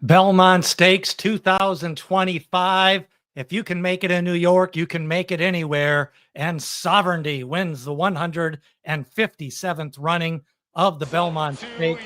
Belmont Stakes 2025. If you can make it in New York, you can make it anywhere. And Sovereignty wins the 157th running of the Belmont Stakes.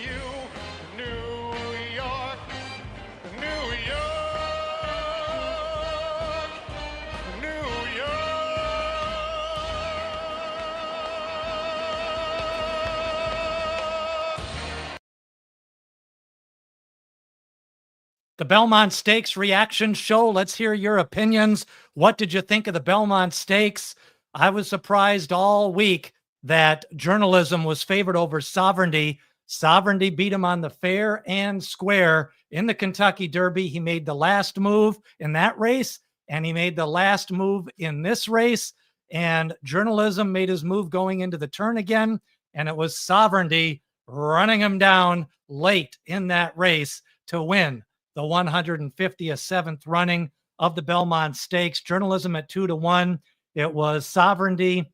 The Belmont Stakes reaction show. Let's hear your opinions. What did you think of the Belmont Stakes? I was surprised all week that Journalism was favored over Sovereignty. Sovereignty beat him on the fair and square in the Kentucky Derby. He made the last move in that race, and he made the last move in this race. And Journalism made his move going into the turn again, and it was Sovereignty running him down late in that race to win the 157th running of the Belmont Stakes. Journalism at 2-1. It was Sovereignty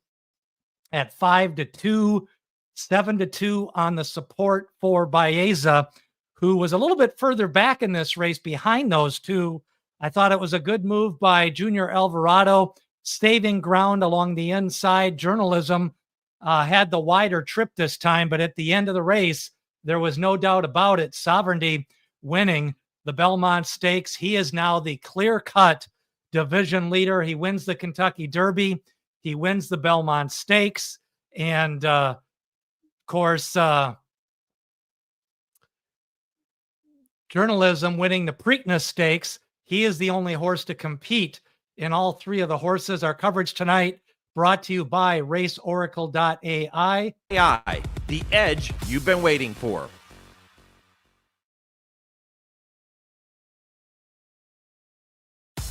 at 5-2, 7-2 on the support for Baeza, who was a little bit further back in this race behind those two. I thought it was a good move by Junior Alvarado, saving ground along the inside. Journalism had the wider trip this time, but at the end of the race, there was no doubt about it. Sovereignty winning the Belmont Stakes. He is now the clear-cut division leader. He wins the Kentucky Derby. He wins the Belmont Stakes. And, of course, Journalism winning the Preakness Stakes. He is the only horse to compete in all three of the horses. Our coverage tonight brought to you by Raceoracle.ai. AI, the edge you've been waiting for.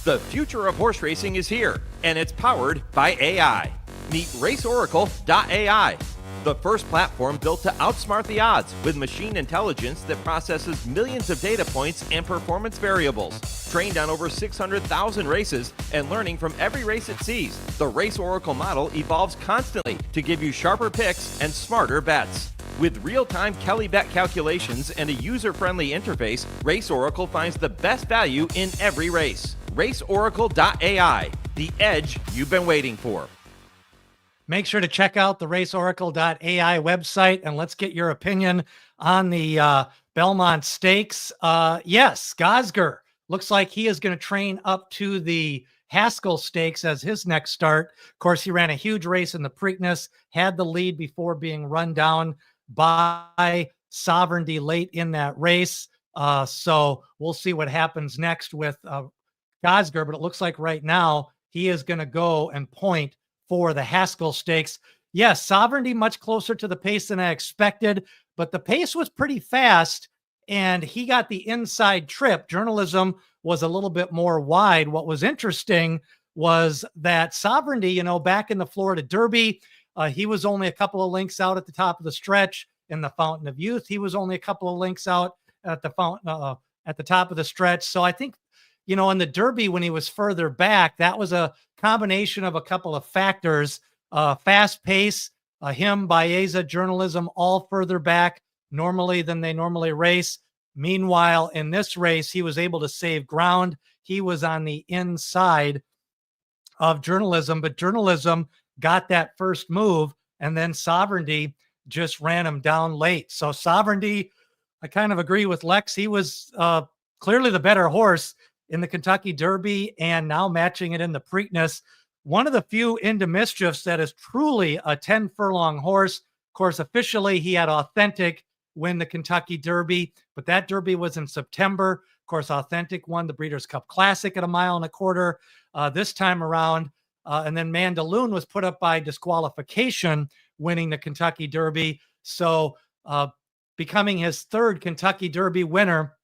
The future of horse racing is here, and it's powered by AI. Meet Raceoracle.ai, the first platform built to outsmart the odds with machine intelligence that processes millions of data points and performance variables. Trained on over 600,000 races and learning from every race it sees, the Race Oracle model evolves constantly to give you sharper picks and smarter bets. With real-time Kelly bet calculations and a user-friendly interface, Race Oracle finds the best value in every race. Raceoracle.ai, the edge you've been waiting for. Make sure to check out the Raceoracle.ai website, and let's get your opinion on the Belmont Stakes. Yes, Gosger looks like he is going to train up to the Haskell Stakes as his next start. Of course, he ran a huge race in the Preakness, had the lead before being run down by Sovereignty late in that race. So we'll see what happens next with Gosger, but it looks like right now he is going to go and point for the Haskell Stakes. Yes, Sovereignty much closer to the pace than I expected, but the pace was pretty fast, and he got the inside trip. Journalism was a little bit more wide. What was interesting was that Sovereignty, back in the Florida Derby, he was only a couple of lengths out at the top of the stretch. In the Fountain of Youth, he was only a couple of lengths out at the at the top of the stretch. So I think, in the Derby, when he was further back, that was a combination of a couple of factors. Fast pace, him, Baeza, Journalism, all further back normally than they normally race. Meanwhile, in this race, he was able to save ground. He was on the inside of Journalism, but Journalism got that first move, and then Sovereignty just ran him down late. So Sovereignty, I kind of agree with Lex. He was clearly the better horse in the Kentucky Derby, and now matching it in the Preakness. One of the few into mischiefs that is truly a 10 furlong horse. Of course, officially he had Authentic win the Kentucky Derby, but that Derby was in September. Of course, Authentic won the Breeders' Cup Classic at 1.25 miles this time around. And then Mandaloun was put up by disqualification, winning the Kentucky Derby. So becoming his third Kentucky Derby winner.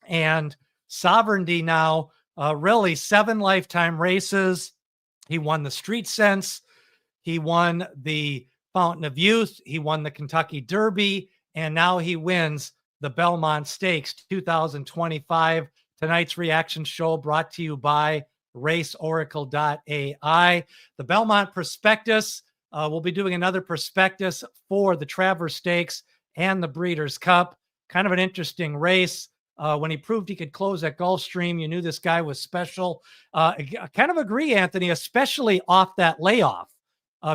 And Sovereignty now, really 7 lifetime races. He won the Street Sense. He won the Fountain of Youth. He won the Kentucky Derby. And now he wins the Belmont Stakes 2025. Tonight's reaction show brought to you by Raceoracle.ai. The Belmont Prospectus, we'll be doing another prospectus for the Travers Stakes and the Breeders' Cup. Kind of an interesting race. when he proved he could close at Gulfstream, you knew this guy was special. I kind of agree, Anthony, especially off that layoff,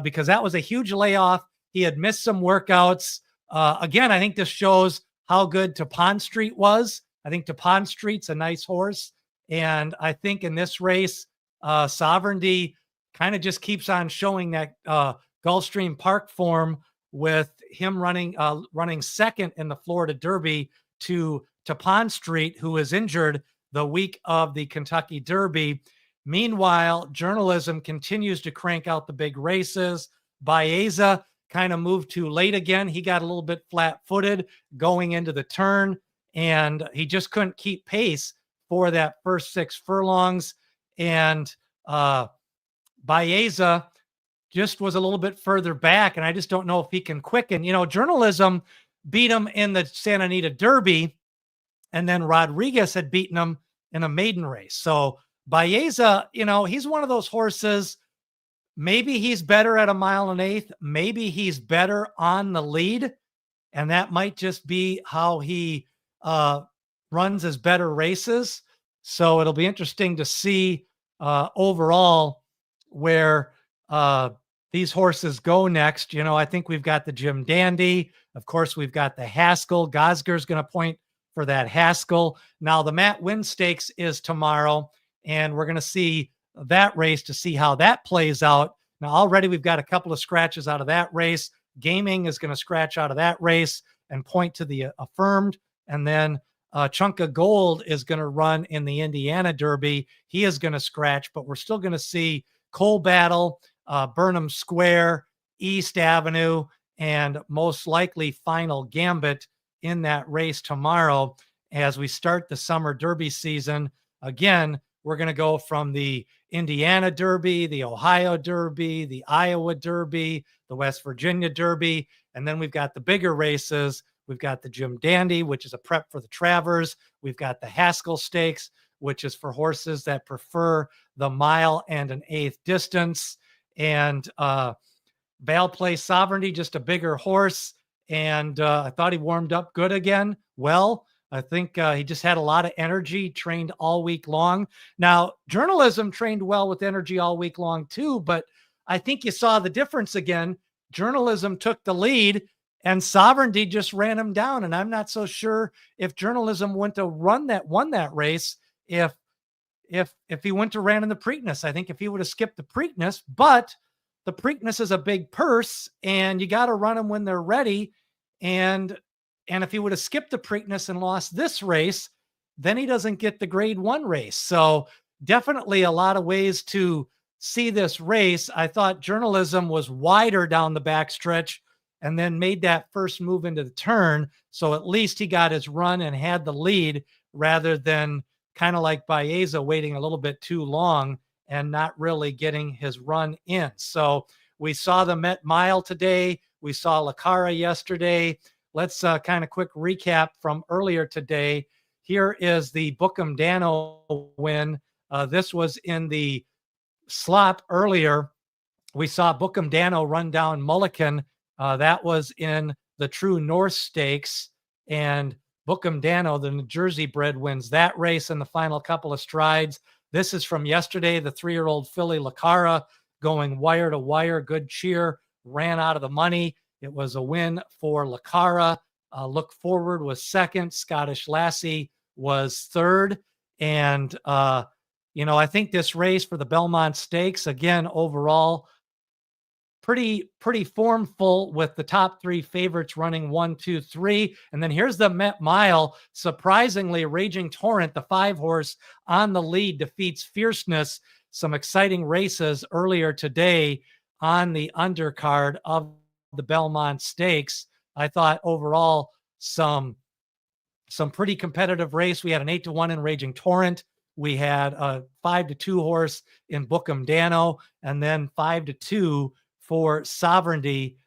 because that was a huge layoff. He had missed some workouts. Again, I think this shows how good Tappan Street was. I think Tappan Street's a nice horse. And I think in this race, Sovereignty kind of just keeps on showing that Gulfstream Park form, with him running second in the Florida Derby to Tappan Street, who was injured the week of the Kentucky Derby. Meanwhile, Journalism continues to crank out the big races. Baeza kind of moved too late again. He got a little bit flat-footed going into the turn, and he just couldn't keep pace for that first 6 furlongs. And Baeza just was a little bit further back, and I just don't know if he can quicken. Journalism beat him in the Santa Anita Derby, and then Rodriguez had beaten him in a maiden race. So Baeza, he's one of those horses. Maybe he's better at 1.1 miles. Maybe he's better on the lead, and that might just be how he runs his better races. So it'll be interesting to see overall where these horses go next. I think we've got the Jim Dandy. Of course, we've got the Haskell. Gosger's going to point for that Haskell. Now, the Matt Winn Stakes is tomorrow, and we're going to see that race to see how that plays out. Now, already we've got a couple of scratches out of that race. Gaming is going to scratch out of that race and point to the Affirmed. And then Chunk of Gold is going to run in the Indiana Derby. He is going to scratch, but we're still going to see Coal Battle, Burnham Square, East Avenue, and most likely Final Gambit in that race tomorrow as we start the summer Derby season. Again, we're going to go from the Indiana Derby, the Ohio Derby, the Iowa Derby, the West Virginia Derby, and then we've got the bigger races. We've got the Jim Dandy, which is a prep for the Travers. We've got the Haskell Stakes, which is for horses that prefer the 1 1/8 mile distance. And Val Play Sovereignty, just a bigger horse. And I thought he warmed up good again. Well, I think he just had a lot of energy, trained all week long. Now, Journalism trained well with energy all week long too, but I think you saw the difference again. Journalism took the lead and Sovereignty just ran him down. And I'm not so sure if Journalism went to won that race if he went to ran in the Preakness. I think if he would have skipped the Preakness, but the Preakness is a big purse and you got to run them when they're ready. And if he would have skipped the Preakness and lost this race, then he doesn't get the grade 1 race. So definitely a lot of ways to see this race. I thought Journalism was wider down the backstretch and then made that first move into the turn. So at least he got his run and had the lead rather than kind of like Baeza waiting a little bit too long and not really getting his run in. So we saw the Met Mile today. We saw Lacara yesterday. Let's kind of quick recap from earlier today. Here is the Bookham Dano win. This was in the slot earlier. We saw Bookham Dano run down Mullican. That was in the True North Stakes. And Bookham Dano, the New Jersey bred, wins that race in the final couple of strides. This is from yesterday, the 3-year-old filly Lacara going wire to wire. Good cheer, ran out of the money. It was a win for Lacara. Look Forward was second. Scottish Lassie was third. And, I think this race for the Belmont Stakes, again, overall, pretty formful with the top 3 favorites running 1, 2, 3. And then here's the Met Mile. Surprisingly, Raging Torrent, the 5-horse on the lead, defeats Fierceness. Some exciting races earlier today on the undercard of the Belmont Stakes. I thought overall some pretty competitive race. We had an 8-1 in Raging Torrent. We had a 5-2 horse in Bookham Dano, and then 5-2 for Sovereignty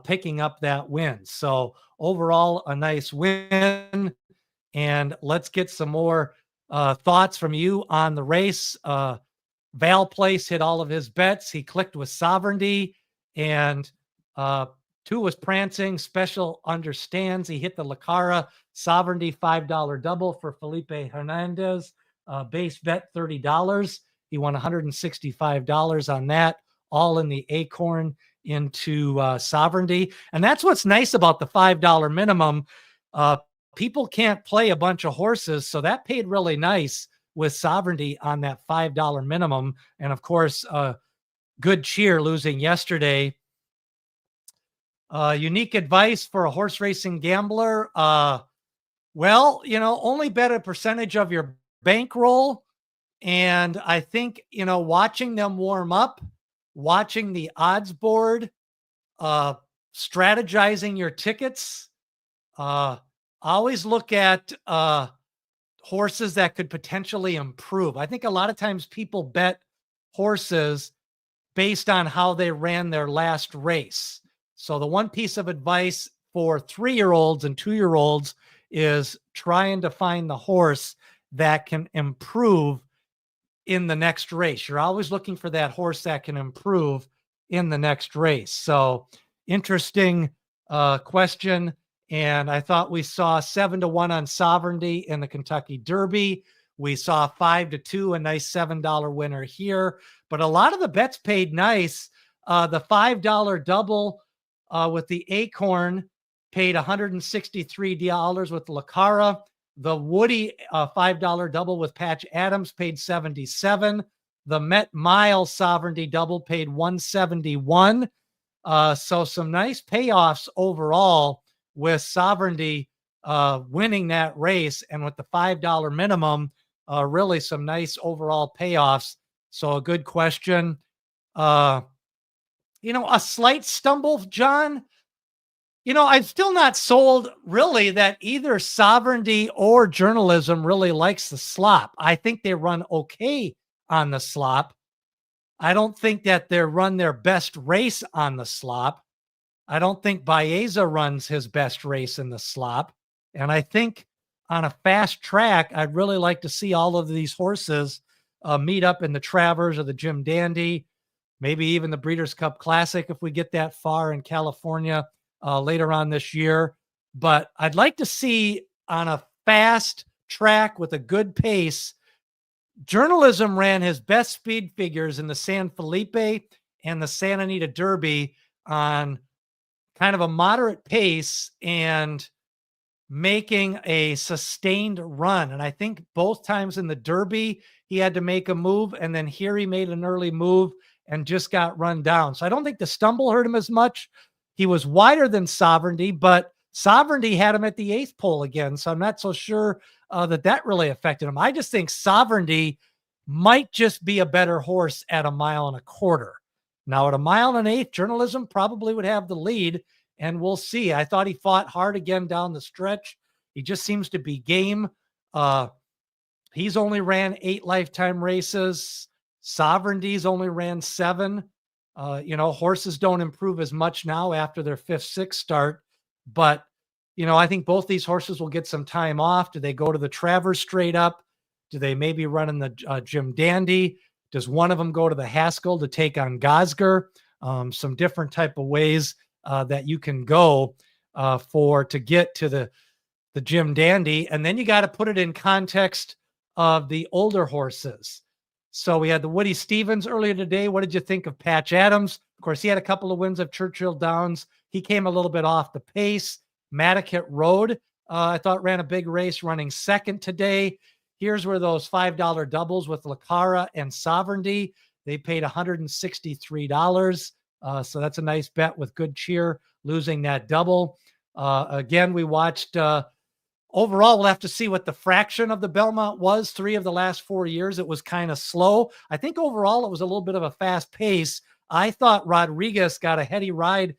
picking up that win. So overall, a nice win. And let's get some more thoughts from you on the race. Val Place hit all of his bets. He clicked with Sovereignty, and 2 was Prancing. Special understands. He hit the Lucara Sovereignty $5 double for Felipe Hernandez. Base bet $30. He won $165 on that, all in the acorn into Sovereignty. And that's what's nice about the $5 minimum. People can't play a bunch of horses, so that paid really nice with Sovereignty on that $5 minimum. And of course, Good Cheer losing yesterday. Unique advice for a horse racing gambler. Well, only bet a percentage of your bankroll. And I think, watching them warm up, watching the odds board, strategizing your tickets, always look at horses that could potentially improve. I think a lot of times people bet horses based on how they ran their last race. So the one piece of advice for 3-year-olds and 2-year-olds is trying to find the horse that can improve in the next race. You're always looking for that horse that can improve in the next race. So interesting question. And I thought we saw 7-1 on Sovereignty in the Kentucky Derby. We saw 5-2, a nice $7 winner here. But a lot of the bets paid nice. The $5 double with the acorn paid $163 with Lucara. The Woody $5 double with Patch Adams paid $77. The Met Mile Sovereignty double paid $171. So some nice payoffs overall with Sovereignty winning that race, and with the $5 minimum, really some nice overall payoffs. So a good question. A slight stumble, John. I'm still not sold really that either Sovereignty or Journalism really likes the slop. I think they run okay on the slop. I don't think that they run their best race on the slop. I don't think Baeza runs his best race in the slop. And I think on a fast track, I'd really like to see all of these horses meet up in the Travers or the Jim Dandy, maybe even the Breeders' Cup Classic if we get that far in California later on this year. But I'd like to see on a fast track with a good pace. Journalism ran his best speed figures in the San Felipe and the Santa Anita Derby on kind of a moderate pace and making a sustained run. And I think both times in the Derby, he had to make a move. And then here he made an early move and just got run down. So I don't think the stumble hurt him as much. He was wider than Sovereignty, but Sovereignty had him at the 8th pole again. So I'm not so sure that really affected him. I just think Sovereignty might just be a better horse at 1.25 miles. Now, at 1.125 miles, Journalism probably would have the lead, and we'll see. I thought he fought hard again down the stretch. He just seems to be game. He's only ran 8 lifetime races. Sovereignty's only ran 7. Horses don't improve as much now after their 5th, 6th start. But, I think both these horses will get some time off. Do they go to the Travers straight up? Do they maybe run in the Jim Dandy? Does one of them go to the Haskell to take on Gosger? Some different type of ways that you can go to get to the Jim Dandy. And then you got to put it in context of the older horses. So we had the Woody Stevens earlier today. What did you think of Patch Adams? Of course, he had a couple of wins of Churchill Downs. He came a little bit off the pace. Matticat Road, I thought, ran a big race, running 2nd today. Here's where those $5 doubles with Lucara and Sovereignty, they paid $163. So that's a nice bet with Good Cheer losing that double. Again, we watched overall, we'll have to see what the fraction of the Belmont was. 3 of the last 4 years, it was kind of slow. I think overall it was a little bit of a fast pace. I thought Rodriguez got a heady ride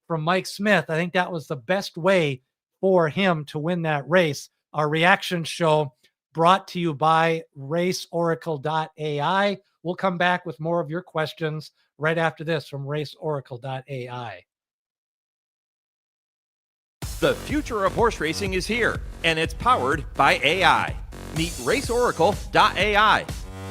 from Mike Smith. I think that was the best way for him to win that race. Our reaction show brought to you by Raceoracle.ai. We'll come back with more of your questions right after this from Raceoracle.ai. The future of horse racing is here, and it's powered by AI. Meet Raceoracle.ai.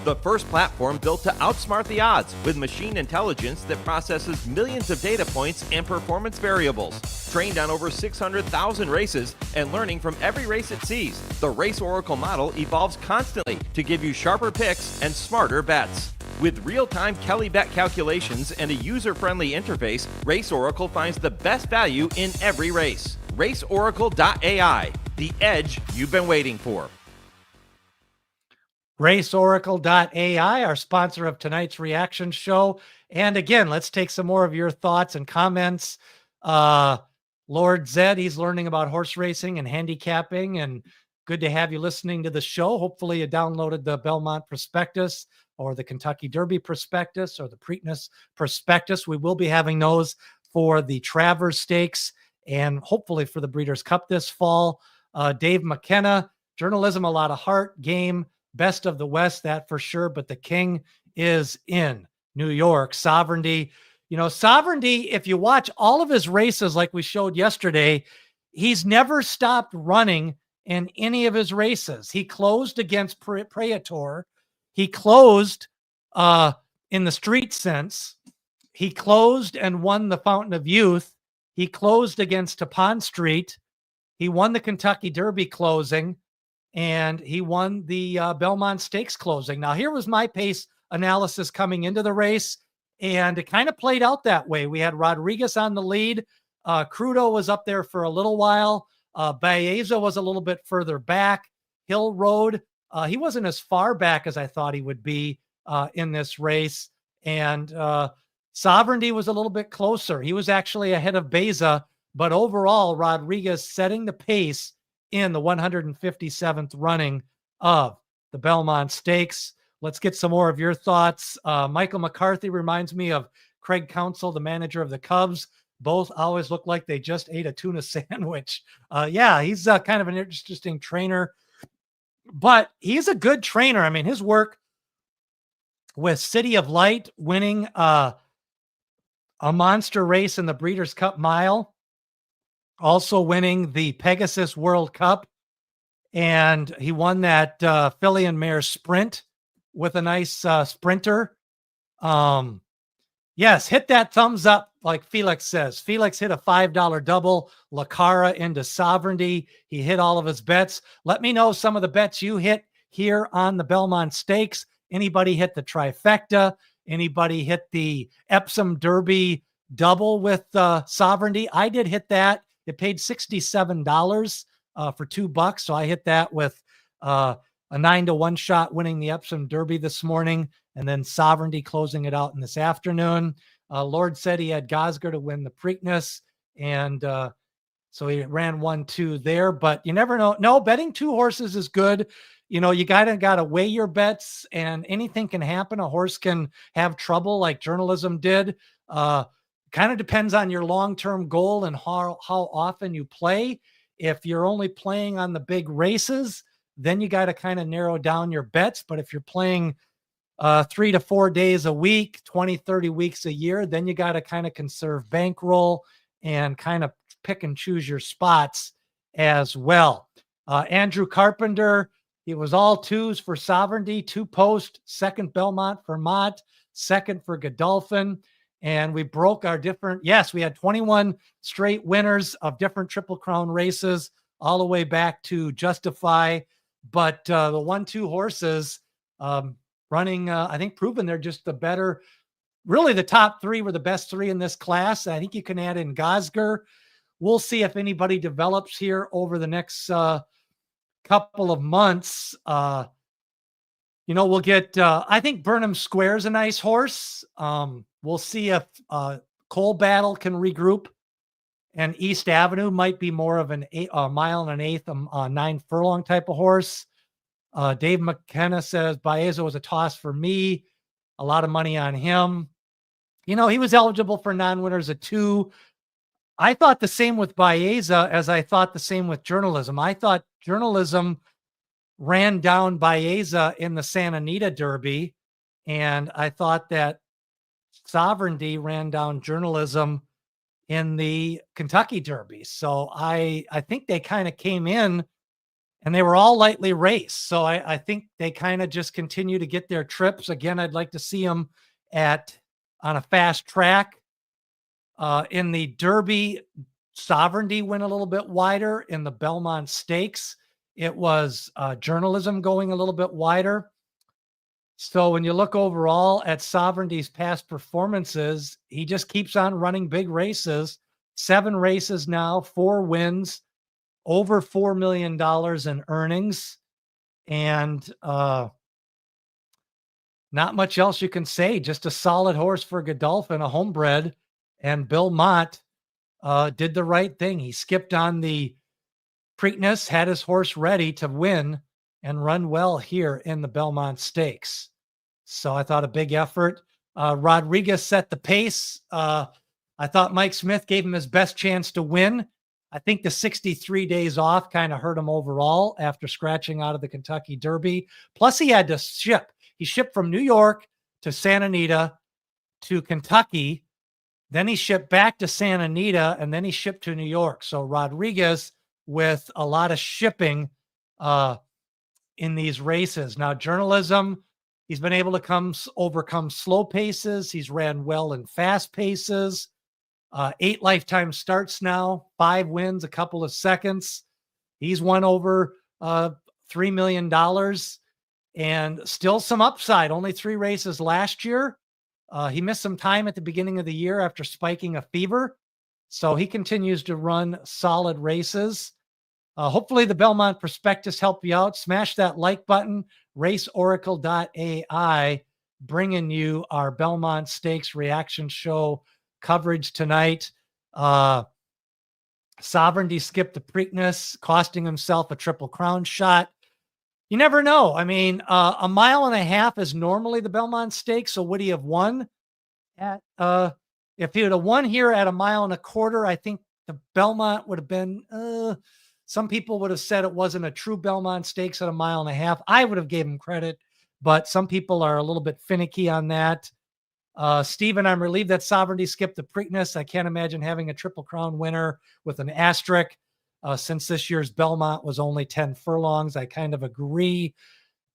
The first platform built to outsmart the odds with machine intelligence that processes millions of data points and performance variables. Trained on over 600,000 races and learning from every race it sees, the Race Oracle model evolves constantly to give you sharper picks and smarter bets. With real-time Kelly bet calculations and a user-friendly interface, Race Oracle finds the best value in every race. Raceoracle.ai, the edge you've been waiting for. Raceoracle.ai, our sponsor of tonight's reaction show. And again, let's take some more of your thoughts and comments. Lord Zed, he's learning about horse racing and handicapping, and good to have you listening to the show. Hopefully you downloaded the Belmont Prospectus or the Kentucky Derby Prospectus or the Preakness Prospectus. We will be having those for the Travers Stakes and hopefully for the Breeders' Cup this fall. Dave McKenna, journalism, a lot of heart, game, best of the West, that for sure. But the king is in New York. Sovereignty, Sovereignty, if you watch all of his races like we showed yesterday, he's never stopped running in any of his races. He closed against Praetor. He closed in the street sense. He closed and won the Fountain of Youth. He closed against Tappan Street. He won the Kentucky Derby closing. And he won the Belmont Stakes closing. Now, here was my pace analysis coming into the race, and it kind of played out that way. We had Rodriguez on the lead. Crudo was up there for a little while. Baeza was a little bit further back. Hill Road, he wasn't as far back as I thought he would be in this race. And Sovereignty was a little bit closer. He was actually ahead of Baeza, but overall, Rodriguez setting the pace in the 157th running of the Belmont Stakes. Let's get some more of your thoughts. Michael McCarthy reminds me of Craig Counsell, the manager of the Cubs. Both always look like they just ate a tuna sandwich. Yeah, he's kind of an interesting trainer, but he's a good trainer. I mean, his work with City of Light winning a monster race in the Breeders' Cup Mile, also winning the Pegasus World Cup. And he won that filly and mare sprint with a nice sprinter. Yes, hit that thumbs up, like Felix says. Felix hit a $5 double. Lacara into Sovereignty. He hit all of his bets. Let me know some of the bets you hit here on the Belmont Stakes. Anybody hit the trifecta? Anybody hit the Epsom Derby double with Sovereignty? I did hit that. It paid $67 for $2. So I hit that with a 9-to-1 shot winning the Epsom Derby this morning, and then Sovereignty closing it out in this afternoon. Lord said he had Gosger to win the Preakness, and so he ran 1-2 there. But you never know. No, betting two horses is good. You gotta weigh your bets, and anything can happen. A horse can have trouble, like journalism did. Kind of depends on your long-term goal and how often you play. If you're only playing on the big races, then you got to kind of narrow down your bets. But if you're playing 3 to 4 days a week, 20, 30 weeks a year, then you got to kind of conserve bankroll and kind of pick and choose your spots as well. Andrew Carpenter, it was all twos for Sovereignty, 2 post, second Belmont for Mott, second for Godolphin. And we broke our different, yes, we had 21 straight winners of different Triple Crown races all the way back to Justify. But the 1-2 horses running, I think, proven they're just the better. Really, the top 3 were the best 3 in this class. I think you can add in Gosger. We'll see if anybody develops here over the next couple of months. We'll get, I think Burnham Square is a nice horse. We'll see if Coal Battle can regroup, and East Avenue might be more of a mile and an eighth, 9 furlong type of horse. Dave McKenna says Baeza was a toss for me. A lot of money on him. He was eligible for non-winners at 2. I thought the same with Baeza as I thought the same with journalism. I thought journalism ran down Baeza in the Santa Anita Derby, and I thought that Sovereignty ran down journalism in the Kentucky Derby. So I think they kind of came in and they were all lightly raced. So I think they kind of just continue to get their trips. Again, I'd like to see them on a fast track. In the Derby, Sovereignty went a little bit wider. In the Belmont Stakes, it was Journalism going a little bit wider. So when you look overall at Sovereignty's past performances, he just keeps on running big races. 7 races now, 4 wins, over $4 million in earnings. And not much else you can say. Just a solid horse for Godolphin, a homebred. And Belmont did the right thing. He skipped on the Preakness, had his horse ready to win and run well here in the Belmont Stakes. So I thought a big effort. Rodriguez set the pace. I thought Mike Smith gave him his best chance to win. I think the 63 days off kind of hurt him overall after scratching out of the Kentucky Derby. Plus, he had to ship. He shipped from New York to Santa Anita to Kentucky. Then he shipped back to Santa Anita, and then he shipped to New York. So Rodriguez with a lot of shipping in these races. Now, Journalism, he's been able to overcome slow paces. He's ran well in fast paces. 8 lifetime starts now, 5 wins, a couple of seconds. He's won over $3 million and still some upside. Only 3 races last year. He missed some time at the beginning of the year after spiking a fever. So he continues to run solid races. Hopefully the Belmont Prospectus helped you out. Smash that like button. Raceoracle.ai bringing you our Belmont Stakes reaction show coverage tonight. Sovereignty skipped the Preakness, costing himself a Triple Crown shot. You never know. I mean, a mile and a half is normally the Belmont Stakes. So would he have won at, if he would have won here at a mile and a quarter, I think the Belmont would have been, some people would have said it wasn't a true Belmont Stakes at a mile and a half. I would have gave him credit, but some people are a little bit finicky on that. Stephen, I'm relieved that Sovereignty skipped the Preakness. I can't imagine having a Triple Crown winner with an asterisk. Since this year's Belmont was only 10 furlongs, I kind of agree.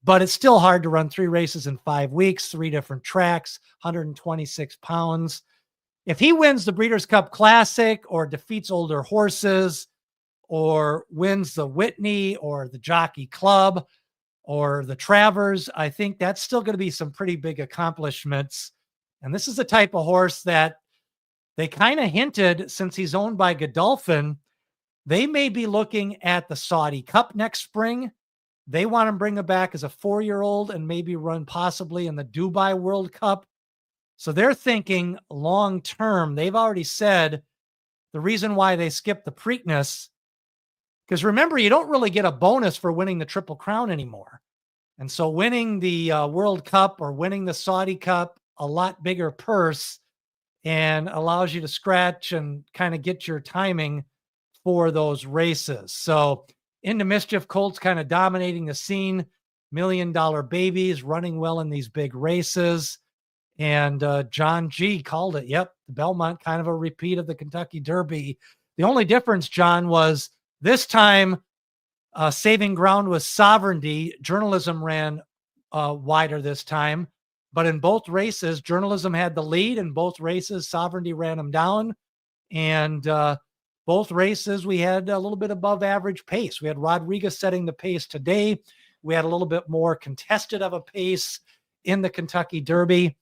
But it's still hard to run 3 races in 5 weeks, 3 different tracks, 126 pounds. If he wins the Breeders' Cup Classic or defeats older horses or wins the Whitney or the Jockey Club or the Travers, I think that's still going to be some pretty big accomplishments. And this is the type of horse that they kind of hinted, since he's owned by Godolphin, they may be looking at the Saudi Cup next spring. They want to bring him back as a 4-year-old and maybe run possibly in the Dubai World Cup. So they're thinking long term. They've already said the reason why they skipped the Preakness, because remember, you don't really get a bonus for winning the Triple Crown anymore. And so winning the World Cup or winning the Saudi Cup, a lot bigger purse, and allows you to scratch and kind of get your timing for those races. So Into Mischief Colts kind of dominating the scene. $1 Million Babies running well in these big races. And John G called it. Yep, the Belmont kind of a repeat of the Kentucky Derby. The only difference, John, was this time saving ground was Sovereignty. Journalism ran wider this time. But in both races, Journalism had the lead. In both races, Sovereignty ran him down. And both races, we had a little bit above average pace. We had Rodriguez setting the pace today. We had a little bit more contested of a pace in the Kentucky Derby.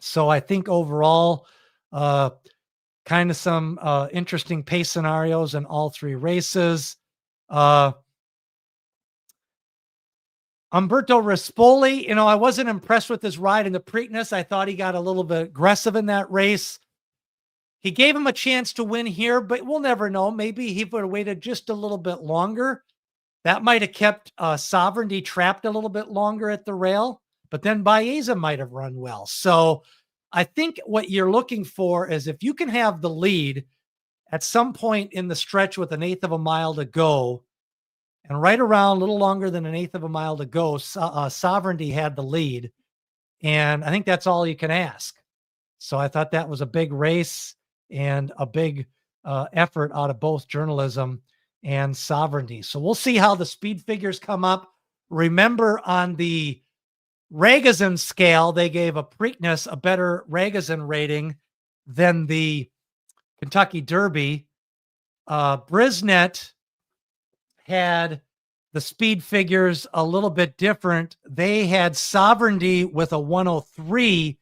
So I think overall, kind of some interesting pace scenarios in all 3 races. Umberto Rispoli, I wasn't impressed with his ride in the Preakness. I thought he got a little bit aggressive in that race. He gave him a chance to win here, but we'll never know. Maybe he would have waited just a little bit longer. That might have kept Sovereignty trapped a little bit longer at the rail, but then Baeza might have run well. So I think what you're looking for is if you can have the lead at some point in the stretch with 1/8 of a mile to go, and right around a little longer than 1/8 of a mile to go, Sovereignty had the lead. And I think that's all you can ask. So I thought that was a big race and a big effort out of both Journalism and Sovereignty. So we'll see how the speed figures come up. Remember, on the Ragozin scale, they gave a Preakness a better Ragozin rating than the Kentucky Derby. Brisnet had the speed figures a little bit different. They had Sovereignty with a 103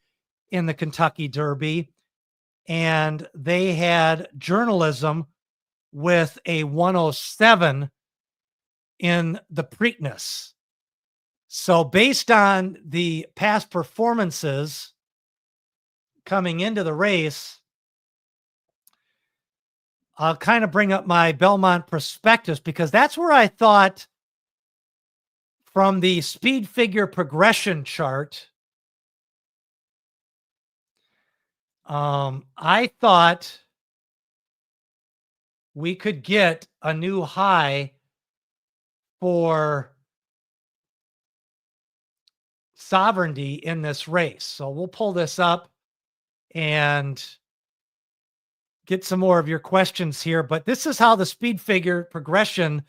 in the Kentucky Derby, and they had Journalism with a 107 in the Preakness. So based on the past performances coming into the race, I'll kind of bring up my Belmont Prospectus, because that's where I thought, from the speed figure progression chart, I thought we could get a new high for Sovereignty in this race. So we'll pull this up and get some more of your questions here. But this is how the speed figure progression.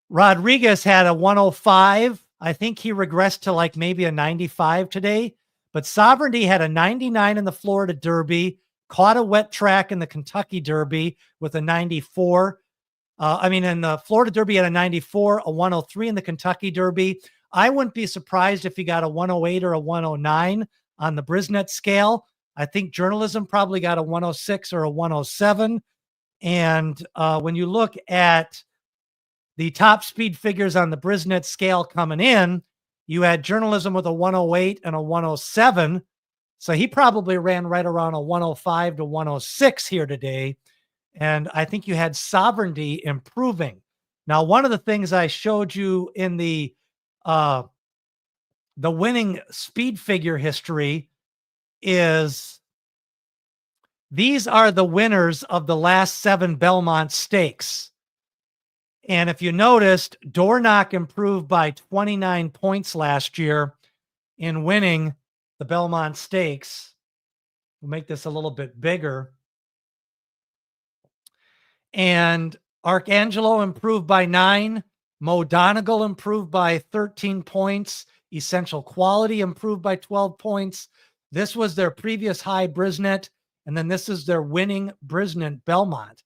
Rodriguez had a 105. I think he regressed to like maybe a 95 today. But Sovereignty had a 99 in the Florida Derby, caught a wet track in the Kentucky Derby with a 94. In the Florida Derby had a 94, a 103 in the Kentucky Derby. I wouldn't be surprised if he got a 108 or a 109 on the Brisnet scale. I think Journalism probably got a 106 or a 107. And when you look at the top speed figures on the Brisnet scale coming in, you had Journalism with a 108 and a 107. So he probably ran right around a 105 to 106 here today. And I think you had Sovereignty improving. Now, one of the things I showed you in the winning speed figure history is these are the winners of the last 7 Belmont Stakes. And if you noticed, Dornoch improved by 29 points last year in winning the Belmont Stakes. We'll make this a little bit bigger. And Arcangelo improved by 9. Mo Donegal improved by 13 points. Essential Quality improved by 12 points. This was their previous high Brisnet, and then this is their winning Brisnet Belmont.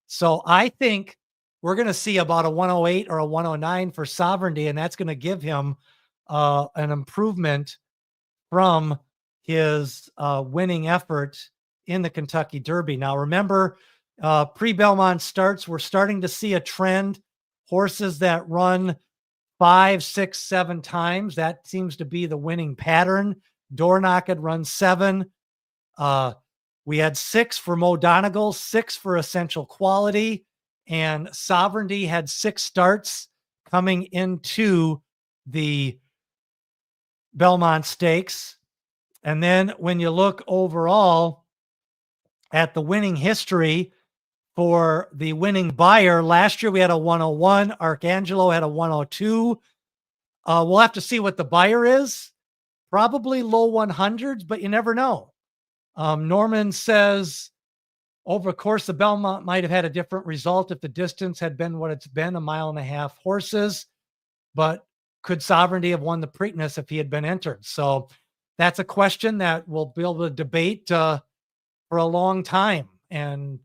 So I think we're going to see about a 108 or a 109 for Sovereignty, and that's going to give him an improvement from his winning effort in the Kentucky Derby. Now, remember, pre-Belmont starts, we're starting to see a trend. Horses that run 5, 6, 7 times, that seems to be the winning pattern. Dornoch had run 7. We had 6 for Mo Donegal, 6 for Essential Quality, and Sovereignty had 6 starts coming into the Belmont Stakes. And then when you look overall at the winning history for the winning buyer, last year we had a 101. Arcangelo had a 102. We'll have to see what the buyer is. Probably low 100s, but you never know. Norman says, over the course of Belmont might have had a different result if the distance had been what it's been, 1.5 mile horses. But could Sovereignty have won the Preakness if he had been entered? So that's a question that we'll be able to debate for a long time. And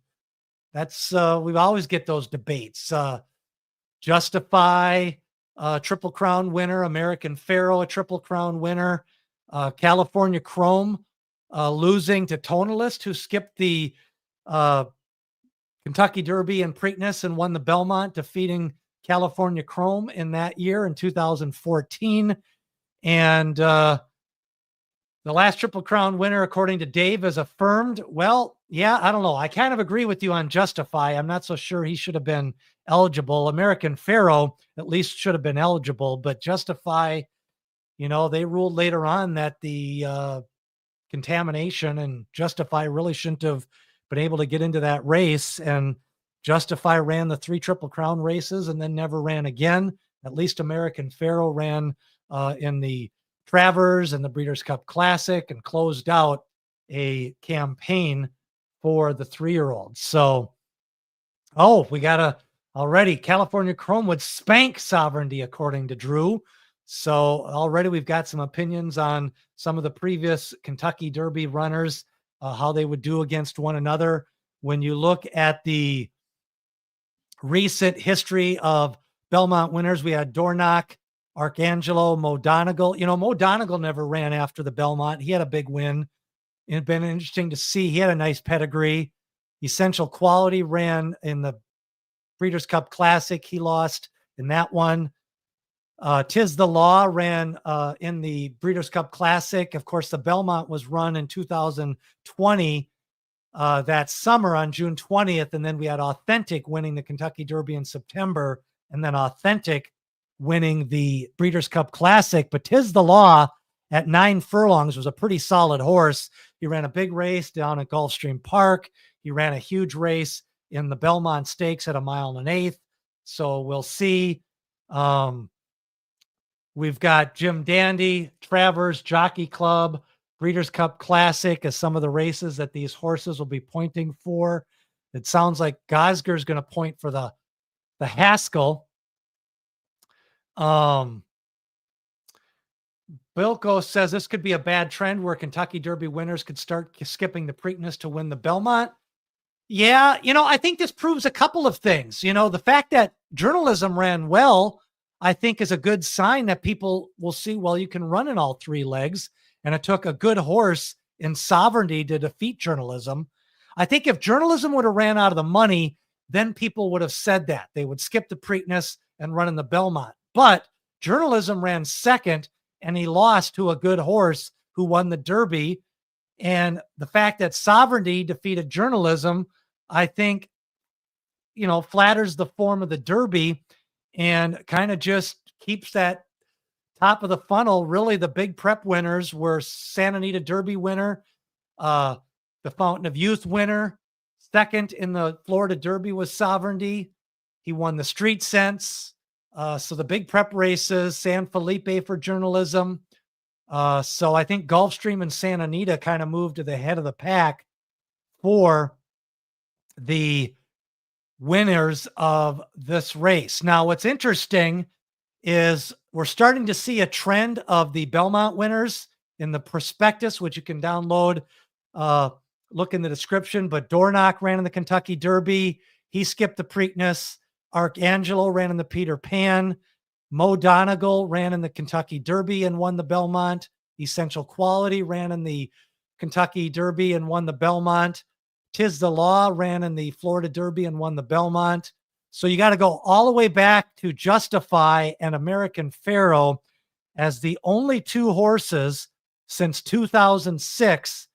that's we always get those debates. Justify, Triple Crown winner, American Pharaoh, a Triple Crown winner, California Chrome losing to Tonalist, who skipped the Kentucky Derby and Preakness and won the Belmont, defeating California Chrome in that year in 2014. And the last Triple Crown winner, according to Dave, is affirmed. Well, yeah, I don't know. I kind of agree with you on Justify. I'm not so sure he should have been eligible. American Pharaoh at least should have been eligible, but Justify, they ruled later on that the contamination, and Justify really shouldn't have been able to get into that race. And Justify ran the 3 Triple Crown races and then never ran again. At least American Pharaoh ran in the Travers and the Breeders' Cup Classic and closed out a campaign for the 3-year-olds. So, we got Already, California Chrome would spank Sovereignty, according to Drew. So already we've got some opinions on some of the previous Kentucky Derby runners, how they would do against one another. When you look at the recent history of Belmont winners, we had Dornoch, Arcangelo, Mo Donegal. You know, Mo Donegal never ran after the Belmont. He had a big win. It'd been interesting to see. He had a nice pedigree. Essential Quality ran in the Breeders' Cup Classic. He lost in that one. Tis the Law ran in the Breeders' Cup Classic. Of course, the Belmont was run in 2020 that summer on June 20th. And then we had Authentic winning the Kentucky Derby in September, and then Authentic winning the Breeders' Cup Classic. But Tis the Law at 9 furlongs was a pretty solid horse. He ran a big race down at Gulfstream Park. He ran a huge race in the Belmont Stakes at 1 1/8 miles. So we'll see. We've got Jim Dandy, Travers, Jockey Club, Breeders' Cup Classic as some of the races that these horses will be pointing for. It sounds like Gosger is going to point for the Haskell. Bilko says this could be a bad trend where Kentucky Derby winners could start skipping the Preakness to win the Belmont. Yeah, you know, I think this proves a couple of things. You know, the fact that journalism ran well, I think, is a good sign that people will see, well, you can run in all 3 legs. And it took a good horse in Sovereignty to defeat journalism. I think if journalism would have ran out of the money, then people would have said that. They would skip the Preakness and run in the Belmont. But journalism ran second, and he lost to a good horse who won the Derby. And the fact that Sovereignty defeated journalism, I think, you know, flatters the form of the Derby and kind of just keeps that top of the funnel. Really, the big prep winners were Santa Anita Derby winner, the Fountain of Youth winner. Second in the Florida Derby was Sovereignty. He won the Street Sense. So the big prep races, San Felipe for journalism. So I think Gulfstream and Santa Anita kind of moved to the head of the pack for the winners of this race. Now, what's interesting is we're starting to see a trend of the Belmont winners in the prospectus, which you can download. Look in the description. But Dornoch ran in the Kentucky Derby. He skipped the Preakness. Arcangelo ran in the Peter Pan. Mo Donegal ran in the Kentucky Derby and won the Belmont. Essential Quality ran in the Kentucky Derby and won the Belmont. Tis the Law ran in the Florida Derby and won the Belmont. So you got to go all the way back to Justify and American Pharaoh as the only 2 horses since 2006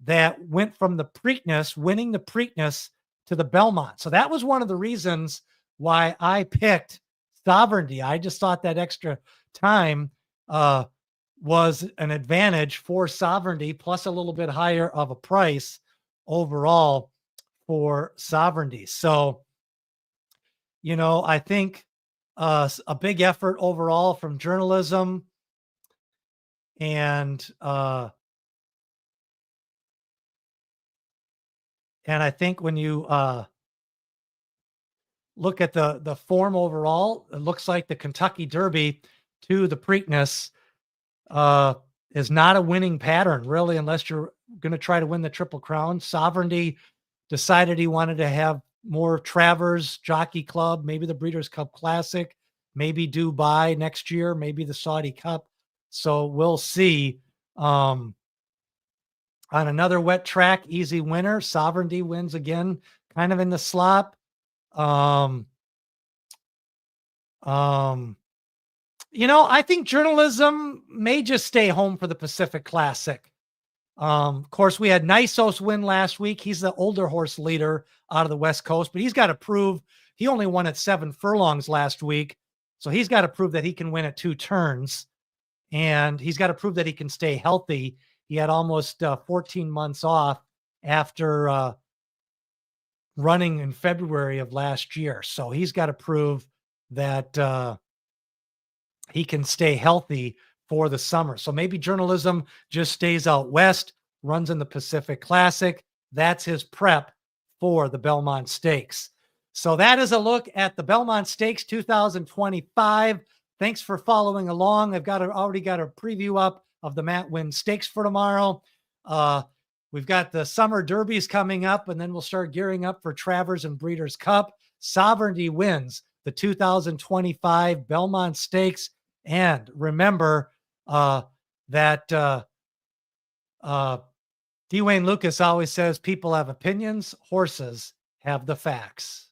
that went from the Preakness, winning the Preakness, to the Belmont. So that was one of the reasons why I picked Sovereignty. I just thought that extra time was an advantage for Sovereignty, plus a little bit higher of a price overall for Sovereignty. So, you know, I think a big effort overall from journalism. And I think when you look at the form overall, it looks like the Kentucky Derby to the Preakness is not a winning pattern, really, unless you're going to try to win the Triple Crown. Sovereignty decided he wanted to have more Travers, Jockey Club, maybe the Breeders' Cup Classic, maybe Dubai next year, maybe the Saudi Cup. So we'll see. On another wet track, easy winner, Sovereignty wins again, kind of in the slop. You know, I think journalism may just stay home for the Pacific Classic. Of course, we had Nysos win last week. He's the older horse leader out of the West Coast, but he's got to prove he only won at 7 furlongs last week. So he's got to prove that he can win at 2 turns, and he's got to prove that he can stay healthy. He had almost 14 months off after running in February of last year. So he's got to prove that he can stay healthy for the summer. So maybe journalism just stays out west, runs in the Pacific Classic. That's his prep for the Belmont Stakes. So that is a look at the Belmont Stakes 2025. Thanks for following along. I've already got a preview up of the Matt Winn Stakes for tomorrow. We've got the Summer Derbies coming up, and then we'll start gearing up for Travers and Breeders' Cup. Sovereignty wins the 2025 Belmont Stakes. And remember that D. Wayne Lucas always says people have opinions, horses have the facts.